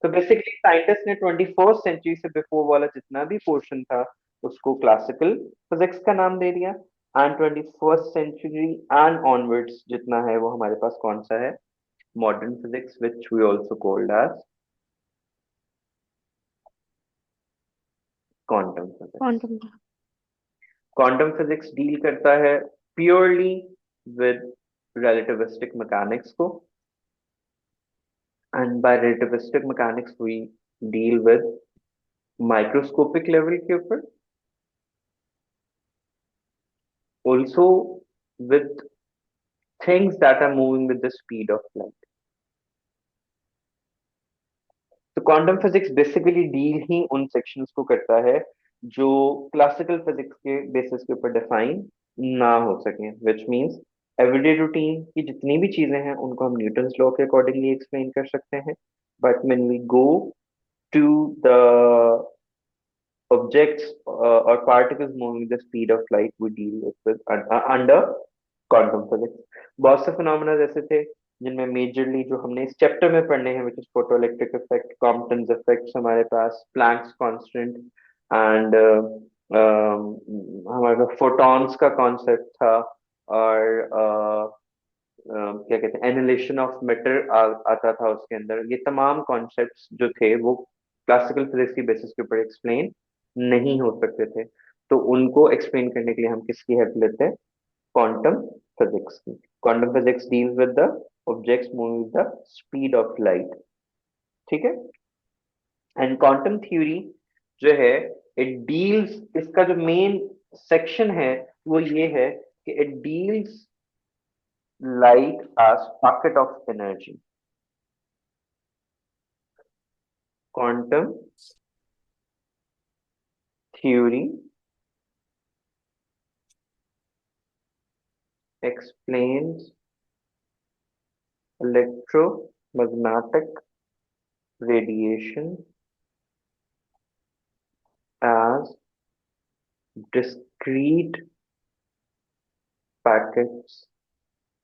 तो basically scientist ने 21st century से बिफोर वाला जितना भी पोर्शन था उसको क्लासिकल फिजिक्स का नाम दे दिया, and 21st century and onwards जितना है वो हमारे पास कौन सा है, modern physics, which we also called as quantum physics. Quantum. Quantum physics deal करता है प्योरली विद रिलेटिविस्टिक मैकेनिक्स को, and by relativistic mechanics we deal with microscopic level के ऊपर, also with things that are moving with the speed of light. तो quantum physics basically deal ही उन sections को करता है जो क्लासिकल फिजिक्स के बेसिस के ऊपर डिफाइन ना हो सके, विच मींस एवरीडे रूटीन की जितनी भी चीजें हैं उनको हम न्यूटन्स लॉ के अकॉर्डिंगली एक्सप्लेन कर सकते हैं, but when we go to the objects or particles moving with the speed of light we deal with under quantum physics. बहुत से फिनोमेना जैसे थे जिनमें मेजरली जो हमने इस चैप्टर में पढ़ने हैं, which is photoelectric effect, Compton's effects, हमारे पास प्लैंक्स कांस्टेंट, एंड हमारे पास फोटॉन्स का कॉन्सेप्ट था, और क्या कहते हैं एनिलेशन ऑफ मैटर आता था उसके अंदर। ये तमाम कॉन्सेप्ट्स जो थे वो क्लासिकल फिजिक्स की बेसिस के ऊपर एक्सप्लेन नहीं हो सकते थे, तो उनको एक्सप्लेन करने के लिए हम किसकी हेल्प लेते हैं, क्वांटम फिजिक्स की। Quantum physics deals with the objects moving with the speed of light, ठीक है। एंड क्वांटम थ्योरी जो है, इट डील्स, इसका जो मेन सेक्शन है वो ये है कि it deals light as pocket of energy. Quantum theory explains electromagnetic radiation as discrete packets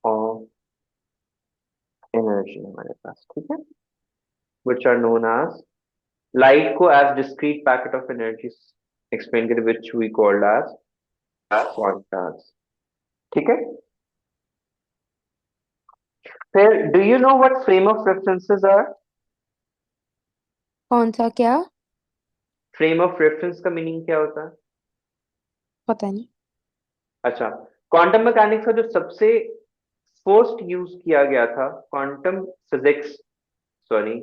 of energy हमारे पास, ठीक है, which are known as light को as discrete packet of energy explain करें, which we called as quantas, ठीक है। फिर do you know what frame of references are? कौन सा क्या? फ्रेम ऑफ रेफरेंस का मीनिंग क्या होता है? पता नहीं। अच्छा, क्वांटम मैकेनिक्स का जो सबसे फर्स्ट यूज किया गया था quantum physics, sorry,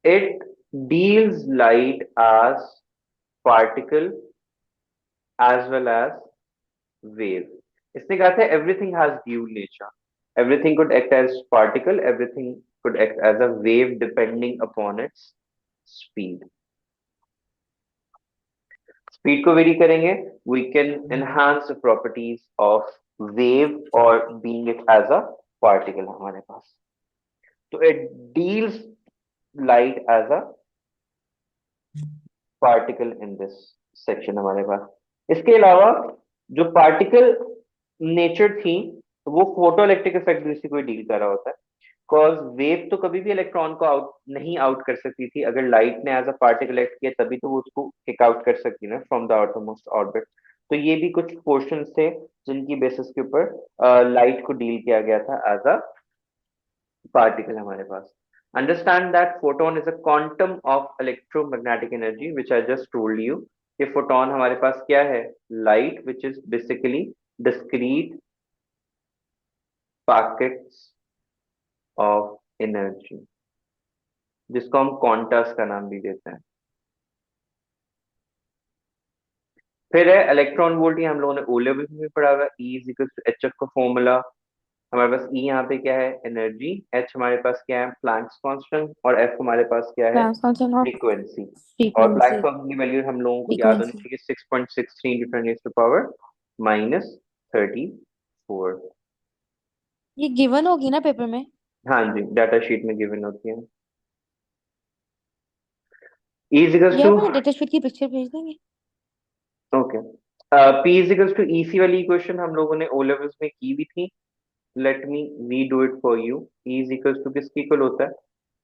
it deals light as particle as well as wave. इसने कहा था everything has dual nature, everything could act as particle, everything could act as a wave depending upon its speed. Speed को vary करेंगे, we can enhance the properties of wave और being it as a particle हमारे पास। तो it deals light as a particle in this section हमारे पास। इसके अलावा जो पार्टिकल नेचर थी, तो वो फोटो इलेक्ट्रिक इफेक्ट भी इसी को डील कर रहा होता है, बिकॉज वेव तो कभी भी इलेक्ट्रॉन को आउट नहीं आउट कर सकती थी, अगर लाइट ने एज अ पार्टिकल एक्ट किया तभी तो वो उसको किक आउट कर सकती ना फ्रॉम द आउटरमोस्ट ऑर्बिट। तो ये भी कुछ पोर्शंस थे जिनकी बेसिस के ऊपर लाइट को डील किया गया था एज अ पार्टिकल हमारे पास। Understand that photon is a quantum of electromagnetic energy which I just told you. ये फोटोन हमारे पास क्या है, light which is basically discrete packets of energy, जिसको हम क्वांटस का नाम भी देते हैं। फिर है इलेक्ट्रॉन वोल्ट, ये हम लोगों ने ओ लेवल में भी पढ़ा हुआ है, E is equal to H F का फॉर्मूला। हमारे पास ई यहाँ पे क्या है, एनर्जी, एच हमारे पास क्या है, प्लैंक्स कांस्टेंट, और एफ हमारे पास क्या है, ट्रांस फंक्शन और फ्रीक्वेंसी। और प्लैंक्स फ्रीक्वेंसी। कांस्टेंट की वैल्यू हम लोगों को याद होनी फ्रीक्वेंसी चाहिए, 6.63 × 10⁻34। ये गिवन होगी ना पेपर में? हाँ जी, डाटा शीट में गिवन होती है। ई इज इक्वल या टू, मैं डेटा शीट की पिक्चर भेज देंगे। Okay, P is equal to E C equation हम लोगों ने ओ लेवल्स में की भी थी। Let me redo it for you. E is equal to किसकी इक्वल होता है,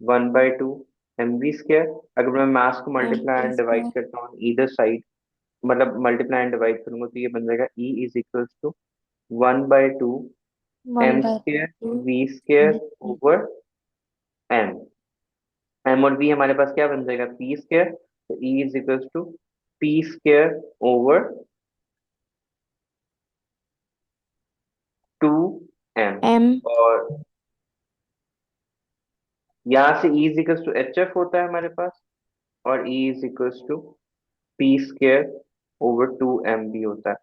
1/2 mv²। अगर मैं मास को M multiply P and divide square करता हूँ ईदर साइड, मतलब मल्टीप्लाई एंड डिवाइड करूंगा तो ये बन जाएगा E is equals to 1/2 one M by square two V square over M. M और वी हमारे पास क्या बन जाएगा, p²। तो E is equals to p² over 2m। M. और यहाँ से E is equals to HF होता है हमारे पास, और E is equals to p² over 2m भी होता है।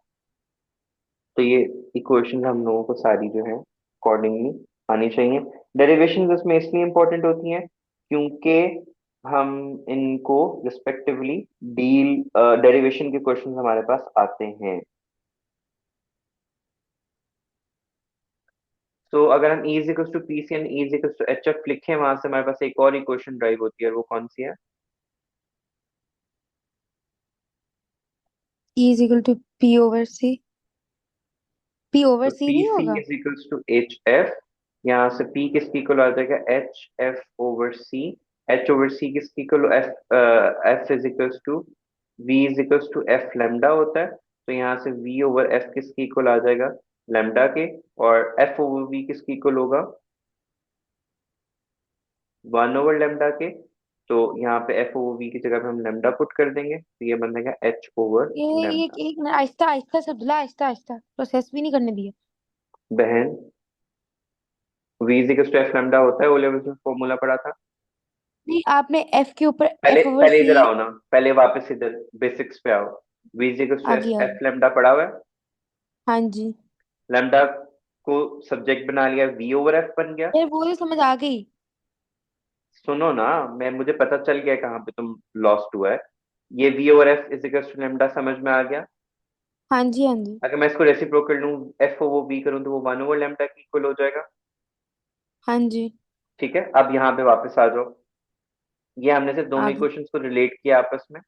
तो ये इक्वेशन हम लोगों को सारी जो है अकॉर्डिंगली आनी चाहिए। डेरिवेशन इसमें इसलिए इंपॉर्टेंट होती हैं क्योंकि हम इनको रिस्पेक्टिवली डील, डेरिवेशन के क्वेश्चन हमारे पास आते हैं। तो अगर हम E is equal to P C and E is equal to H F लिखें, वहां से हमारे पास एक और इक्वेशन ड्राइव होती है, और वो कौन सी है? E is equal to P over C. P over तो सी पी नहीं सी होगा? Is equal to H F. यहाँ से P किसकी इक्वल आ जाएगा, H F over C. H over C किसकी equal, F, F is equal to V is equal to F lambda होता है। तो यहाँ से V ओवर एफ किसकी इक्वल आ जाएगा, लेमडा के। और एफ ओवर वी किसकी इक्वल होगा, 1/λ के। तो यहाँ पे एफ ओवर वी की जगह पे हम लेमडा पुट कर देंगे, तो ये बन जाएगा एच ओवर ये लेमडा। एक मिनट, आहिस्ता आहिस्ता सब दिला, आहिस्ता आहिस्ता, प्रोसेस भी नहीं करने दिया। बहन, V is equal to F lambda होता है, ओ लेवल में फॉर्मूला पढ़ा था। नहीं, आपने एफ के ऊपर पहले एफ ओवर पहले सी। इधर आओ ना, पहले वापस इधर बेसिक्स पे आओ। वी इज इक्वल टू आ एफ गया, आ एफ गया। लेमडा पढ़ा हुआ है। हाँ जी। लेमडा को सब्जेक्ट बना लिया, वी ओवर एफ बन गया। फिर वो तो समझ आ गई। सुनो ना, मैं मुझे पता चल गया कहाँ पे तुम लॉस्ट हुआ है। ये V over F is equal to lambda समझ में आ गया। हाँ जी, हाँ जी। अगर मैं इसको रेसिप्रोकल लूं, एफ ओवर वी करूं, तो वो 1/λ की इक्वल हो जाएगा। हाँ जी। ठीक है, अब यहाँ पे वापस आ जाओ। ये हमने सिर्फ आ दोनों गई। इक्वेशंस को रिलेट किया आपस में।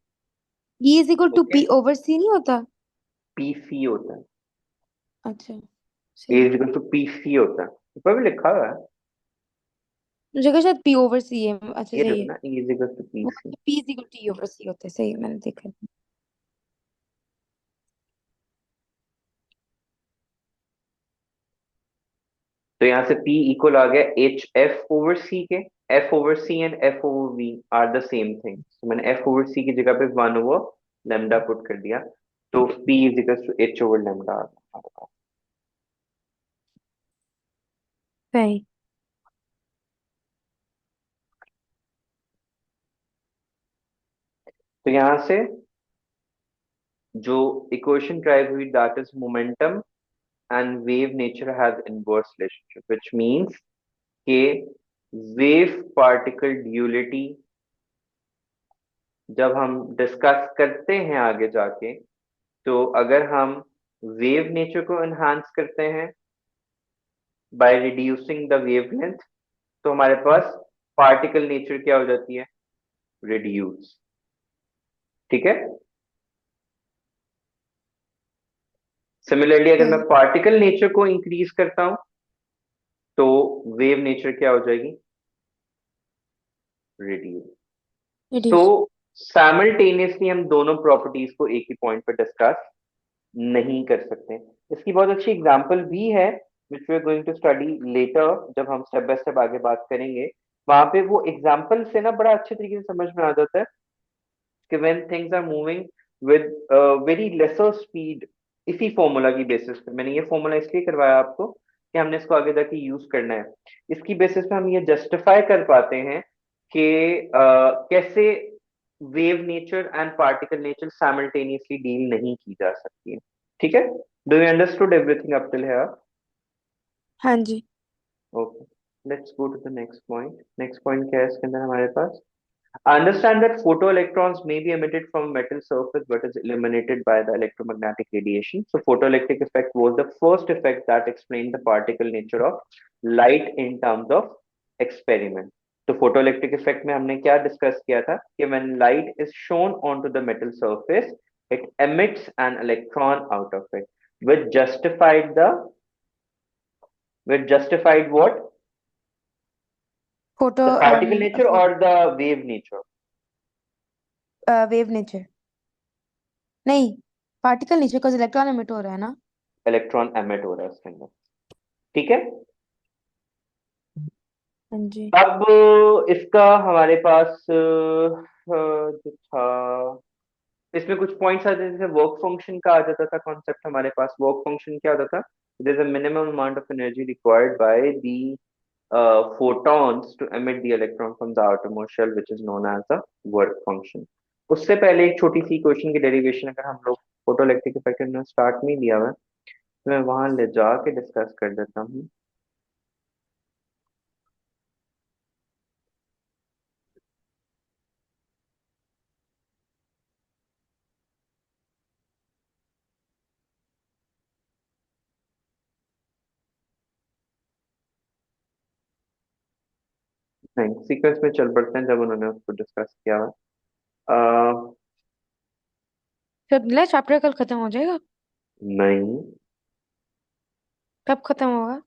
E is equal to okay, P over C नहीं होता? पी सी होता है। अच्छा, ए सही। Is equal to P C होता है, ऊपर भी लिखा हुआ है। मुझे कहा शायद पी ओवर सी है। अच्छा, ये सही देखो है। ना, E is equal to P वो C. P is equal to T over C होता है, सही है, मैंने देखा। तो यहाँ से P इक्वल आ गया एच एफ ओवर सी के। F over C and F over V are the same thing, तो मैंने एफ ओवर सी की जगह पे 1/λ पुट कर दिया। तो P is equal to H over lambda आ गया हमारे पास। सही। तो यहाँ से जो इक्वेशन ड्राइव हुई, that is momentum and wave nature has inverse relationship, which means के वेव पार्टिकल ड्यूलिटी जब हम डिस्कस करते हैं आगे जाके, तो अगर हम वेव नेचर को एनहांस करते हैं बाय रिड्यूसिंग द वेवलेंथ, तो हमारे पास पार्टिकल नेचर क्या हो जाती है, रिड्यूस। ठीक है। सिमिलरली अगर मैं सही। पार्टिकल नेचर को इंक्रीज करता हूं, तो वेव नेचर क्या हो जाएगी, रिड्यूस। सो रिड्यूस। साइमल्टेनियसली हम दोनों प्रॉपर्टीज को एक ही पॉइंट पर डिस्कस नहीं कर सकते। इसकी बहुत अच्छी एग्जांपल भी है, which we are going to study later, जब हम स्टेप बाय स्टेप आगे बात करेंगे। वहां पे वो एग्जांपल से ना बड़ा अच्छे तरीके से समझ में आ जाता है कि when things are moving with very lesser speed, इसी फॉर्मूला की बेसिस पे मैंने ये फॉर्मूला इसलिए करवाया आपको कि हमने इसको आगे जाके यूज करना है। इसकी बेसिस पे हम ये जस्टिफाई कर पाते हैं कि कैसे wave nature and particle nature simultaneously deal नहीं की जा सकती है। ठीक है, do you understood everything up till here? हाँ जी। Okay, let's go to the next point. Next point क्या है इसके अंदर हमारे पास? Understand that photoelectrons may be emitted from a metal surface but is eliminated by the electromagnetic radiation. So photoelectric effect was the first effect that explained the particle nature of light in terms of experiment. तो photoelectric effect में हमने क्या discuss किया था कि when light is shown onto the metal surface, it emits an electron out of it, which justified the which justified what? Photo the particle nature और the wave nature? Wave nature. नहीं, particle nature, because electron emit हो रहा है ना। Electron emit हो रहा है उसके अंदर, ठीक है। हाँ जी। अब इसका हमारे पास जो था, इसमें कुछ पॉइंट्स आते थे, जैसे वर्क फंक्शन का आ जाता था कॉन्सेप्ट हमारे पास। वर्क फंक्शन क्या होता था? There is a minimum amount of energy required by the photons to emit the electron from the outermost shell, which is known as the work function. उससे पहले एक छोटी सी क्वेश्चन की डेरिवेशन अगर हम लोग फोटोइलेक्ट्रिक इफेक्ट ने स्टार्ट में ही दिया हुआ है, तो मैं वहां ले जाके डिस्कस कर देता हूँ। नहीं, सीक्वेंस में चल पड़ते हैं जब उन्होंने उसको डिस्कस किया हुआ है। तो अगला चैप्टर कल खत्म हो जाएगा? नहीं, कब खत्म होगा?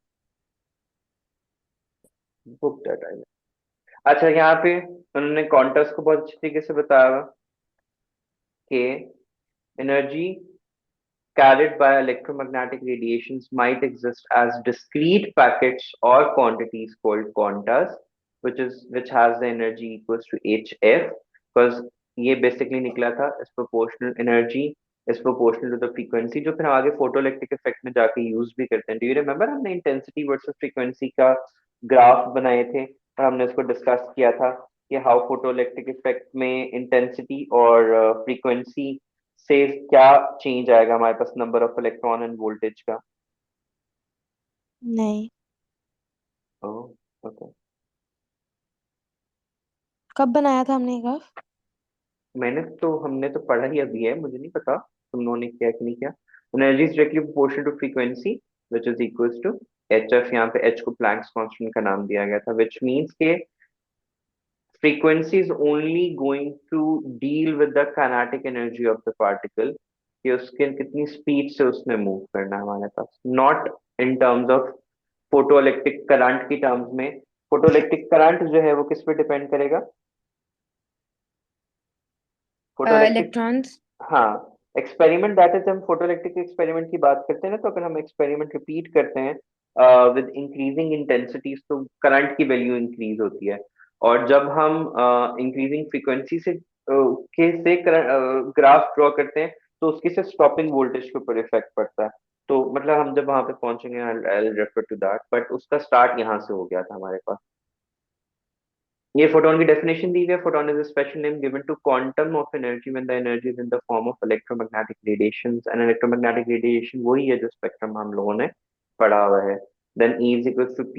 बुक डाटा है। अच्छा, यहाँ पे उन्होंने कॉन्टर्स को बहुत अच्छी तरीके से बताया हुआ कि energy carried by electromagnetic radiations might exist as discrete packets or quantities called quantas, which has the energy equals to hf, because ये बेसिकली निकला था इस proportional energy is proportional to the frequency, जो फिर हम आगे फोटोइलेक्ट्रिक इफेक्ट में जाके यूज भी करते हैं। डू यू रिमेम्बर हमने इंटेंसिटी वर्सेस फ्रीक्वेंसी का ग्राफ बनाए थे और हमने उसको डिस्कस किया था कि हाउ फोटोइलेक्ट्रिक इफेक्ट में इंटेंसिटी और फ्रीक्वेंसी से क्या चेंज आएगा हमारे पास number of electron and voltage का। नहीं। Oh, okay. कब बनाया था हमने ये ग्राफ? हमने तो पढ़ा ही अभी है, मुझे नहीं पता तुम लोगों ने किया कि नहीं किया। Energy is directly proportional to frequency which is equals to H F. यहाँ पे एच को प्लैंक्स कांस्टेंट का नाम दिया गया था, विच मींस के frequency is only going to deal with the kinetic energy of the particle, कि उसके कितनी स्पीड से उसने मूव करना है हमारे पास, not in terms of photoelectric current की टर्म्स में। फोटोइलेक्ट्रिक करंट जो है वो किस पे डिपेंड करेगा? Photoelectric, electrons. हाँ। एक्सपेरिमेंट, दैट इज, हम फोटोइलेक्ट्रिक एक्सपेरिमेंट की बात करते हैं ना, तो अगर हम एक्सपेरिमेंट रिपीट करते हैं विद इंक्रीजिंग इंटेंसिटीज तो करंट की वैल्यू इंक्रीज होती है। और जब हम इंक्रीजिंग फ्रीक्वेंसी से ग्राफ ड्रॉ करते हैं तो उसकी से स्टॉपिंग वोल्टेज के ऊपर इफेक्ट पड़ता है। तो मतलब हम जब वहां पे पहुंचेंगे, I refer to that, but उसका स्टार्ट यहाँ से हो गया था हमारे पास। ये फोटोन की डेफिनेशन दी गई है। Photon is a special name given to quantum of energy when the energy is in the form of electromagnetic radiations, and electromagnetic radiation वही है जो स्पेक्ट्रम हम लोगों ने पढ़ा हुआ है। Then E is equals to P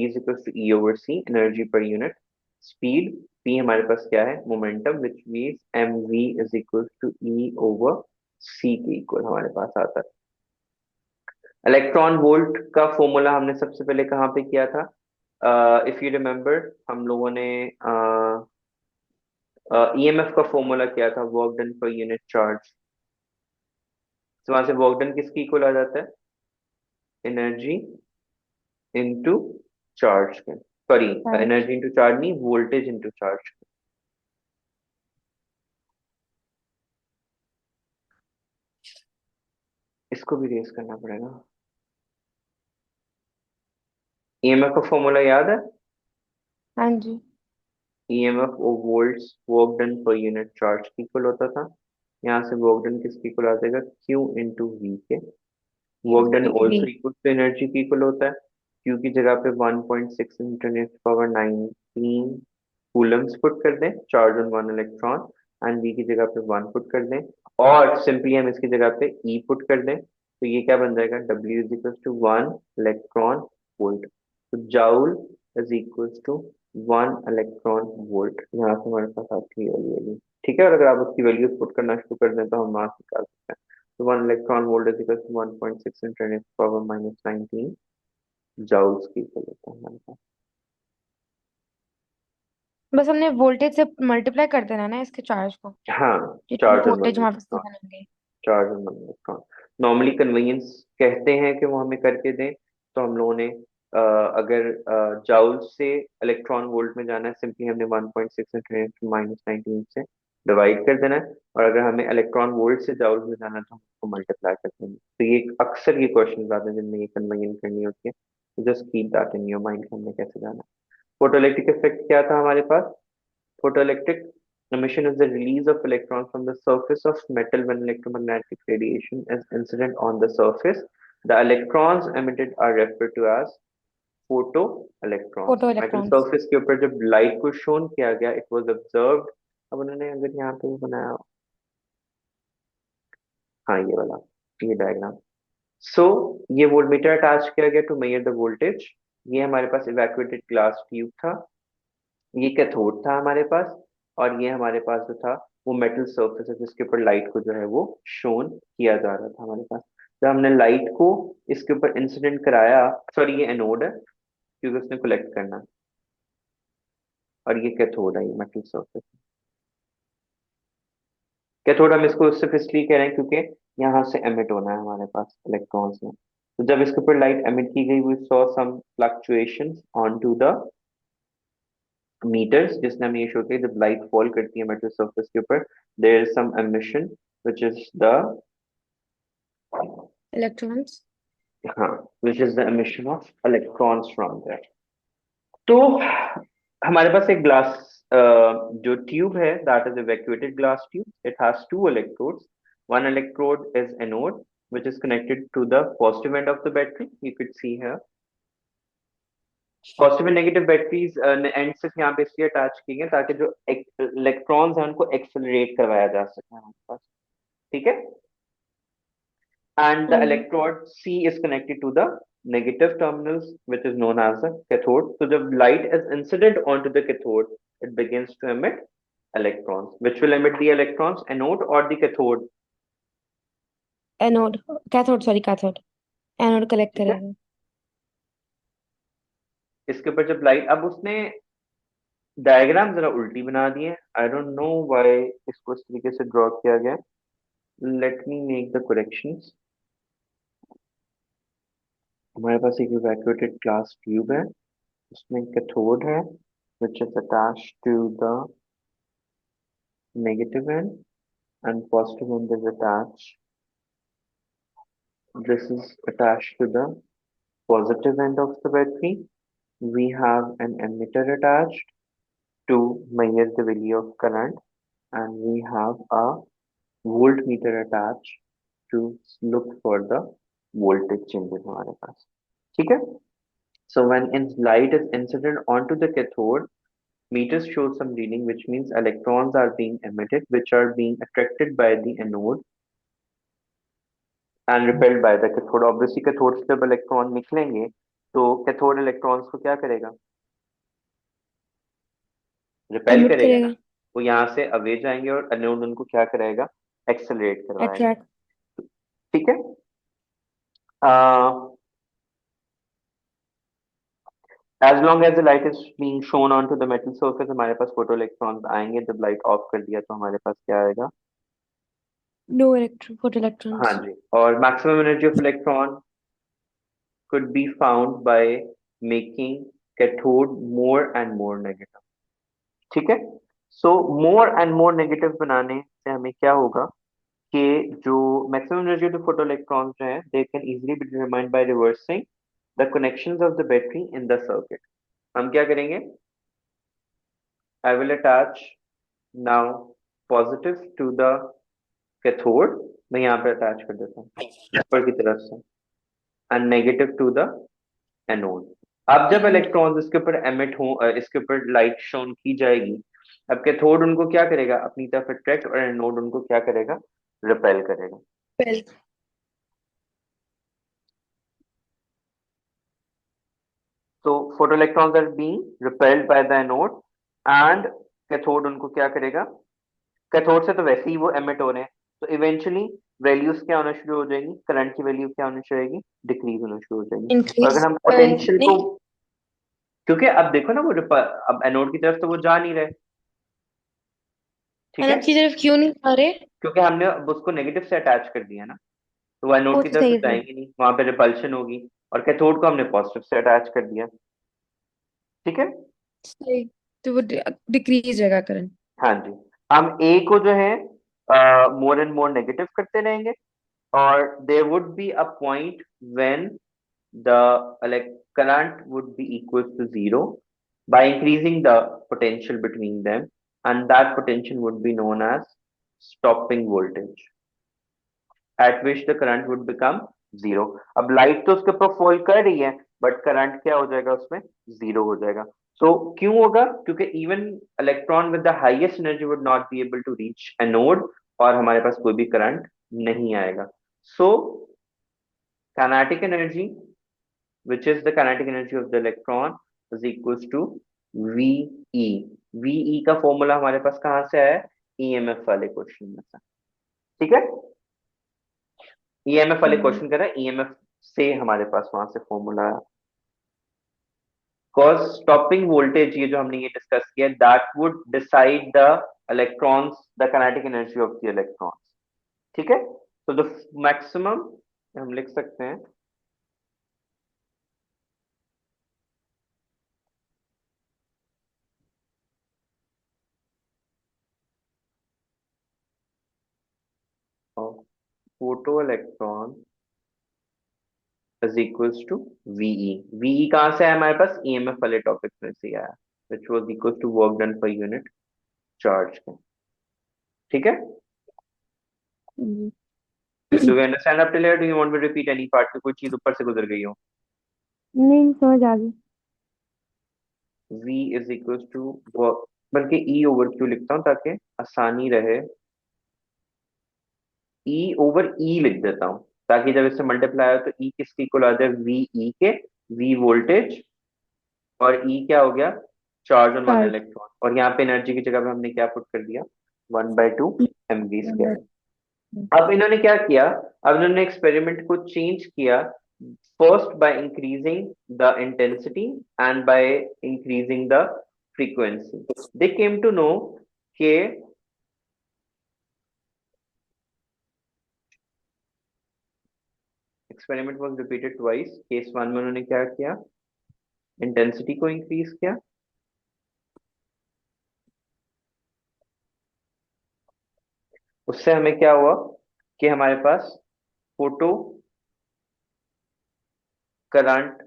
is equals to E over C, energy per unit speed. P हमारे पास क्या है? Momentum, which means mv is equals to E over C के इक्वल हमारे पास आता है। इलेक्ट्रॉन वोल्ट का फॉर्मूला हमने सबसे पहले कहाँ पे किया था? इफ यू रिमेम्बर, हम लोगों ने ईएमएफ का फॉर्मूला क्या था? Work done per unit charge. तो वहां से वर्क डन किसकी इक्वल आ जाता है? एनर्जी इनटू चार्ज के, sorry, charge. Energy into charge नहीं, वोल्टेज इनटू चार्ज। इसको भी रेस करना पड़ेगा। ईएमएफ का फॉर्मूला याद है? हाँ जी। ईएमएफ और volts work done per unit charge की इक्वल होता था। यहाँ से वर्क डन किसकी इक्वल आ जाएगा? क्यू इंटू वी के। Work done V. Also equal to energy की इक्वल होता है। क्यू की जगह पे 1.6 × 10⁻19 कूलम्स पुट कर दें, charge on one electron, and V की जगह पे 1 पुट कर दें, और सिंपली हम इसकी जगह पे ई पुट कर दें, तो ये क्या बन जाएगा? W is equal to 1 electron volt. तो joule is equal to 1 electron volt. यहाँ से हमारे पास आती है वैल्यू, ठीक है। और अगर आप उसकी वैल्यूज पुट करना शुरू कर दें तो हम मास निकाल सकते हैं। तो 1 electron volt is equal to 1.6 × 10⁻19 joules की इक्वल होता है हमारे पास। बस हमने वोल्टेज से मल्टीप्लाई कर देना है ना इसके चार्ज को, हाँ, जितनी चार्ज ऑन वन वोल्टेज वहां पे से इलेक्ट्रॉन, बनेंगे। Charge on one electron. Normally convenience कहते हैं कि वो हमें करके दें, तो हम लोगों ने अगर जाउल से इलेक्ट्रॉन वोल्ट में जाना है, सिंपली हमने 1.6 -19 से डिवाइड कर देना है, और अगर हमें इलेक्ट्रॉन वोल्ट से जाउल में जाना है तो हमको मल्टीप्लाई कर देना है। तो ये अक्सर ये क्वेश्चन आते हैं जिनमें ये कन्वर्जन करनी होती है, तो just keep that in your mind कि हमने कैसे जाना है। फोटोइलेक्ट्रिक इफेक्ट क्या था हमारे पास? Photoelectric emission is the release of electrons from the surface of metal when electromagnetic radiation is incident on the surface. The electrons emitted are referred to as photoelectrons. Photo metal electrons. Surface के ऊपर जब light को shown किया गया, it was observed. अब उन्होंने अगर यहाँ पे बनाया हो, हाँ ये वाला, ये डायग्राम। सो ये वोल्टमीटर अटैच किया गया टू मेजर द वोल्टेज। ये हमारे पास इवैक्यूएटेड ग्लास ट्यूब था, ये कैथोड था हमारे पास, और ये हमारे पास जो था वो मेटल सरफेस है जिसके ऊपर लाइट को जो है वो शोन किया जा रहा था हमारे पास। जब हमने लाइट को इसके ऊपर इंसिडेंट कराया, सॉरी ये एनोड है क्योंकि उसने कलेक्ट करना है, और ये कैथोड है, ये मेटल सरफेस। कैथोड हम इसको सिर्फ इसलिए कह रहे हैं क्योंकि यहाँ से एमिट होना है हमारे पास इलेक्ट्रॉन्स में। तो जब इसके ऊपर लाइट एमिट की गई, we saw some fluctuations on to the meters, जिसने हमें ये शो किया जब लाइट फॉल करती है मेटल सरफेस के ऊपर, there is some emission which is the, electrons. हाँ, which is the emission of electrons from there. तो हमारे पास एक ग्लास जो ट्यूब है, that is evacuated glass tube. It has two electrodes. One electrode is anode, which is connected to the positive end of the battery. You could see here. Positive and negative batteries and सिर्फ यहाँ पे इसलिए attach की गई ताकि जो electrons हैं उनको एक्सेलरेट करवाया जा सके हमारे पास, ठीक है। And the hmm. electrode C is connected to the negative terminals, which is known as the cathode. So the light is incident onto the cathode, it begins to emit electrons. Which will emit the electrons, anode or the cathode? Anode, cathode, sorry cathode. Anode collect ठीक है। करेगा। इसके ऊपर जब light, अब उसने diagram जरा उल्टी बना दी है, आई डोंट नो व्हाई इसको इस तरीके से ड्रॉ किया गया। Let me make the corrections. हमारे पास एक इवैक्यूएटेड ग्लास ट्यूब है, उसमें कैथोड है which is attached to the negative end, and positive end is attached. This is attached to the positive end of the battery. We have an emitter attached to measure the value of current, and we have a voltmeter attached to look for the voltage changes हमारे पास, ठीक है। So when light is incident onto the cathode, meters show some reading, which means electrons are being emitted, which are being attracted by the anode and repelled by the cathode. Obviously cathode से जब electron निकलेंगे तो cathode electrons को क्या करेगा? Repel emit करेगा ना। करेगा। वो यहाँ से अवे जाएंगे और एनोड उनको क्या कराएगा? एक्सेलरेट करवाएगा, अट्रैक्ट। ठीक है। As long as the light is being shone on to the metal surface, हमारे पास फोटो इलेक्ट्रॉन्स आएंगे। जब लाइट ऑफ कर दिया तो हमारे पास क्या आएगा? नो इलेक्ट्रॉन, फोटो हाँ इलेक्ट्रॉन्स। जी, और maximum energy of electron could be found by making cathode more and more negative, ठीक है। सो मोर एंड मोर नेगेटिव बनाने से हमें क्या होगा कि जो maximum energy of the photo electrons जो है, they can easily be determined by reversing the connections of the battery in the circuit. हम क्या करेंगे? I will attach now positive to the cathode, मैं यहाँ पे अटैच कर देता हूँ ऊपर की तरफ से, and negative to the anode. अब जब एनोड। इलेक्ट्रॉन्स इसके ऊपर एमिट हो, इसके ऊपर लाइट शोन की जाएगी, अब कैथोड उनको क्या करेगा? अपनी तरफ अट्रैक्ट, और एनोड उनको क्या करेगा? रिपेल करेगा। पेल। तो photo electrons are being repelled by the anode, and cathode उनको क्या करेगा? कैथोड से तो वैसे ही वो एमिट हो रहे हैं, तो इवेंचुअली वैल्यूज क्या होना शुरू हो जाएगी? करंट की वैल्यू क्या होनी शुरू होगी? डिक्रीज होना शुरू हो जाएगी। और इंक्रीज। अगर हम पोटेंशियल को, नहीं। क्योंकि अब देखो ना वो अब एनोड की तरफ तो वो जा नहीं रहे, ठीक है, एनोड की तरफ क्यों नहीं आ रहे? क्योंकि हमने अब उसको नेगेटिव से अटैच कर दिया ना, तो वो वो एनोड की तो तरफ तो सही है। जाएंगे नहीं, वहां पे रिपल्शन होगी। और कैथोड को हमने पॉजिटिव से अटैच कर दिया। ठीक है। सही। तो वो डिक्रीज रहेगा करंट। हाँ जी। हम ए को जो है मोर एंड मोर नेगेटिव करते रहेंगे, और there would be a point when the current would be equal to zero by increasing the potential between them, and that potential would be known as stopping voltage, at which the current would become zero. अब light तो उसके ऊपर fall कर रही है, but current क्या हो जाएगा उसमें, जीरो हो जाएगा। सो क्यों होगा, क्योंकि even electron with the highest energy would not be able to reach anode, और हमारे पास कोई भी करंट नहीं आएगा। So kinetic energy, which is the kinetic energy of the electron, is equals to VE। VE का formula हमारे पास कहां से आया है, ईएमएफ वाले क्वेश्चन में से। ठीक है। ईएमएफ वाले क्वेश्चन कर रहा है, ईएमएफ से हमारे पास वहां से फॉर्मूला है। cause stopping voltage, ये जो हमने ये डिस्कस किया, that would decide the electrons, the kinetic energy of the electrons। ठीक है। तो the maximum हम लिख सकते हैं of photoelectron is equals to VE। VE कहाँ से आया हमारे पास, EMF वाले टॉपिक में से आया, which was equals to work done per unit charge का। ठीक है। Do you understand up till here? Do you want me to repeat any part, की कोई चीज ऊपर से गुजर गई हो? नहीं समझ आ गई। V is equals to work, बल्कि E over Q लिखता हूँ ताकि आसानी रहे। E over E लिख देता हूँ, ताकि जब इससे मल्टीप्लाई हो तो E किसकी इक्वल आ जाए, VE के। V वोल्टेज, और E क्या हो गया, charge on one charge. Electron, और यहाँ पे एनर्जी की जगह पे हमने क्या पुट कर दिया, 1/2 mv²। अब इन्होंने क्या किया, अब इन्होंने एक्सपेरिमेंट को चेंज किया, first by increasing the intensity and by increasing the frequency. They came to know के experiment was repeated twice. Case one में उन्होंने क्या किया, इंटेंसिटी को इंक्रीज किया, उससे हमें क्या हुआ कि हमारे पास फोटो करंट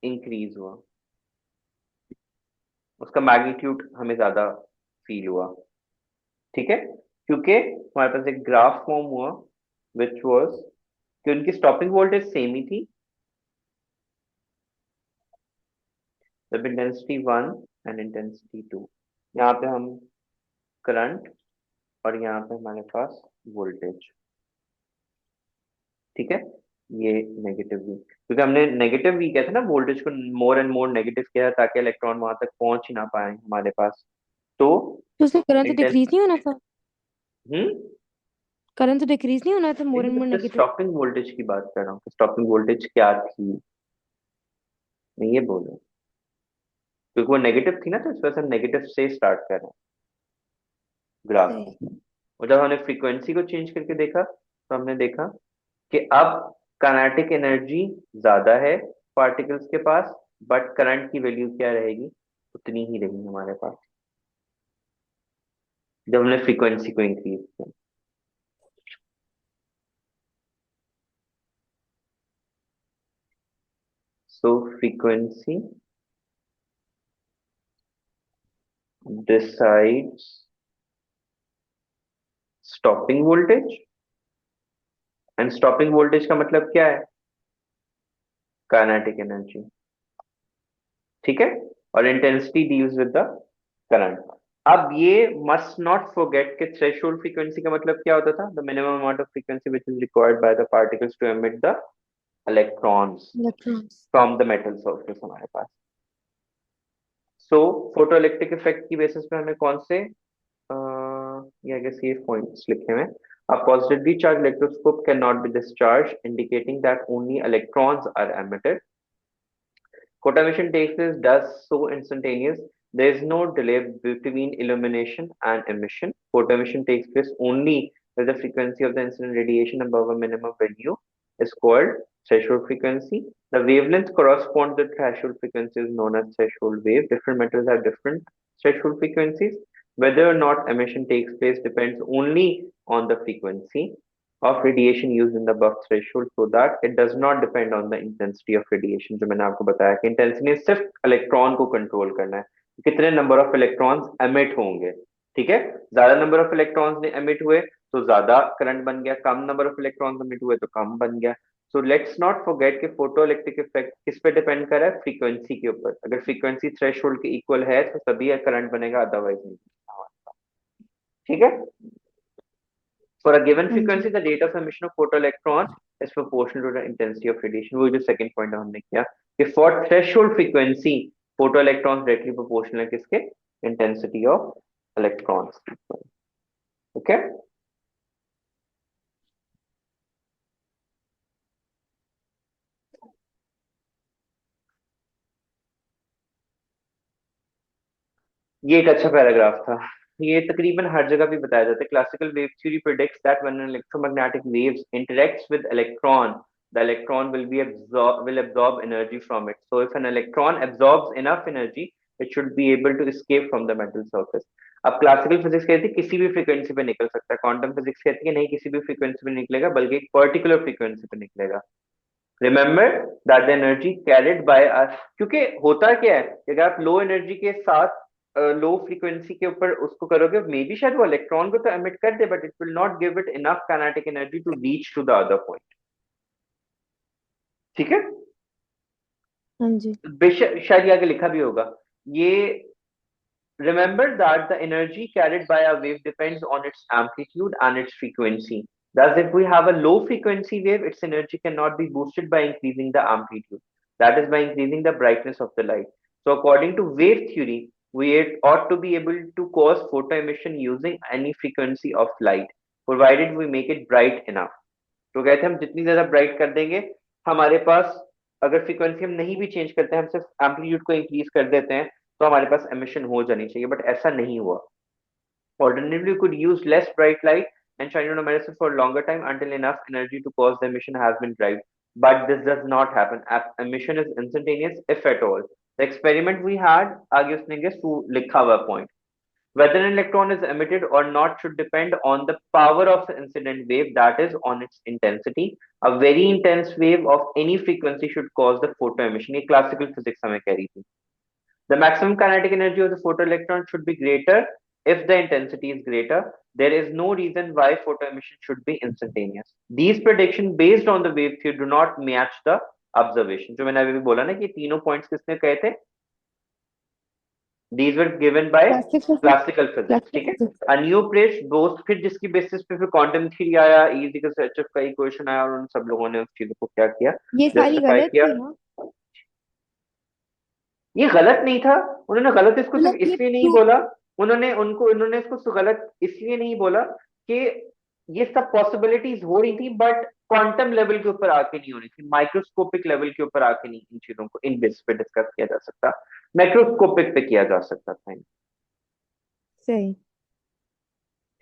इंक्रीज हुआ, उसका मैग्नीट्यूड हमें ज्यादा फील हुआ। ठीक है। क्योंकि हमारे पास एक ग्राफ फॉर्म हुआ, विच वाज कि उनकी स्टॉपिंग वोल्टेज सेम ही थी, जब इंटेंसिटी 1 एंड इंटेंसिटी 2। यहाँ पे हम करंट, और यहाँ पे हमारे पास वोल्टेज। ठीक है। ये नेगेटिव वी, क्योंकि हमने नेगेटिव वी किया था ना, वोल्टेज को मोर एंड मोर नेगेटिव किया है ताकि इलेक्ट्रॉन वहां तक पहुंच ही ना पाए हमारे पास। तो तो उससे करंट तो इंटेंस डिक्रीज नहीं होना था। हम्म करंट तो डिक्रीज नहीं होना था मोर लेकिन एंड मोर मैं नेगेटिव। स्टॉपिंग वोल्टेज की बात कर रहा हूँ, स्टॉपिंग वोल्टेज क्या थी, मैं ये बोल रहा हूँ। क्योंकि वो नेगेटिव थी ना, तो इस वजह से हम नेगेटिव से स्टार्ट कर रहे हैं ग्राफ को। सही। और जब हमने फ्रीक्वेंसी को चेंज करके देखा, तो हमने देखा कि अब काइनेटिक एनर्जी ज्यादा है पार्टिकल्स के पास, बट करंट की वैल्यू क्या रहेगी, उतनी ही रहेगी हमारे पास, जब हमने फ्रीक्वेंसी को इंक्रीज किया। So frequency decides stopping voltage, and stopping voltage का मतलब क्या है, काइनेटिक एनर्जी। ठीक है। और intensity deals with the current. अब ये मस्ट नॉट फॉरगेट कि थ्रेशोल्ड फ्रीक्वेंसी का मतलब क्या होता था, the minimum amount of frequency which is required by the particles to emit the electrons electrons. From the metal surface हमारे पास। सो फोटो इलेक्ट्रिक इफेक्ट की बेसिस पे हमें कौन से ये आई गेस ये पॉइंट्स लिखे हुए हैं। A positively charged electroscope cannot be discharged, indicating that only electrons are emitted. Photoemission takes place does so instantaneous. There is no delay between illumination and emission. Photoemission takes place only when the frequency of the incident radiation above a minimum value is called threshold frequency. The wavelength corresponds to the threshold frequency is known as threshold wave. Different metals have different threshold frequencies. Whether or not emission takes place depends only on the frequency of radiation used in the above threshold, so that it does not depend on the intensity of radiation. जो मैंने आपको बताया कि intensity ने सिर्फ electron को control करना है, कितने नंबर ऑफ इलेक्ट्रॉन्स एमिट होंगे। ठीक है, ज्यादा नंबर ऑफ इलेक्ट्रॉन्स ने एमिट हुए तो ज्यादा करंट बन गया, कम नंबर ऑफ इलेक्ट्रॉन्स एमिट हुए तो कम बन गया। सो लेट्स नॉट फॉरगेट कि फोटो इलेक्ट्रिक इफेक्ट किस पे डिपेंड कर रहा है, फ्रीक्वेंसी के ऊपर। अगर फ्रीक्वेंसी थ्रेशोल्ड के इक्वल है तो तभी करंट बनेगा, अदरवाइज नहीं। ठीक है। For a given हाँ जी। frequency, the rate of emission of photoelectron is proportional to the intensity of radiation. वो जो second point हमने किया कि for threshold frequency, photoelectrons directly proportional है किसके, intensity of electrons। Okay? ये एक अच्छा पैराग्राफ था। ये तकरीबन हर जगह भी बताया जाता है। Classical wave theory predicts that when an electromagnetic waves interacts with electron, the electron will absorb energy from it. So if an electron absorbs enough energy, it should be able to escape from the metal surface. अब classical physics कहती है किसी भी frequency पे निकल सकता है, quantum physics कहती है नहीं किसी भी फ्रीक्वेंसी पे निकलेगा बल्कि एक पर्टिकुलर फ्रीक्वेंसी पे निकलेगा। Remember that the energy carried by us, क्योंकि होता क्या है कि अगर आप लो एनर्जी के साथ लो फ्रीक्वेंसी के ऊपर उसको करोगे, मे बी शायद वो इलेक्ट्रॉन को तो एमिट कर दे but it will not give it enough kinetic energy to reach to the other point. ठीक है। हाँ जी। बेशक शायद ये आगे लिखा भी होगा ये। Remember that the energy carried by a wave depends on its amplitude and its frequency. Thus, if we have a low frequency wave, its energy cannot be boosted by increasing the amplitude. That is by increasing the brightness of the light. So, according to wave theory, we ought to be able to cause photo emission using any frequency of light, provided we make it bright enough. तो कहते हैं हम जितनी ज्यादा bright कर देंगे, हमारे पास अगर फ्रीक्वेंसी हम नहीं भी चेंज करते हैं, हम सिर्फ एम्पलीट्यूड को इंक्रीज कर देते हैं, तो हमारे पास एमिशन हो जानी चाहिए, बट ऐसा नहीं हुआ। Alternatively, we could use less bright light and shine on a medicine for a longer time until enough energy to cause the emission has been derived. But this does not happen. Emission is instantaneous, if at all. The experiment we had, आगे उसने guess लिखा हुआ point. Whether an electron is emitted or not should depend on the power of the incident wave, that is, on its intensity. A very intense wave of any frequency should cause the photo emission. ये classical physics हमें कह रही थी। The maximum kinetic energy of the photoelectron should be greater if the intensity is greater. There is no reason why photoemission should be instantaneous. These predictions based on the wave theory do not match the observation. जो मैंने अभी भी बोला ना कि तीनों points किसने कहे थे? These were given by classical classical physics। Classical ठीक है। Physics. A new approach both, फिर जिसकी बेसिस पे फिर क्वांटम थ्योरी आया, E is equal to H F का इक्वेशन आया, और उन सब लोगों ने उस चीज को क्या किया, ये सारी जस्टिफाई गलत किया। थी ना? ये गलत नहीं था। उन्होंने गलत इसको सिर्फ मतलब ये इसलिए नहीं प्रूव। बोला, उन्होंने इसको गलत इसलिए नहीं बोला कि ये सब पॉसिबिलिटीज हो रही थी बट क्वांटम लेवल के ऊपर आके नहीं हो रही थी, माइक्रोस्कोपिक लेवल के ऊपर आके नहीं इन चीजों को इन बेस पे डिस्कस किया जा सकता, मैक्रोस्कोपिक पे किया जा सकता था। सही।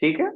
ठीक है।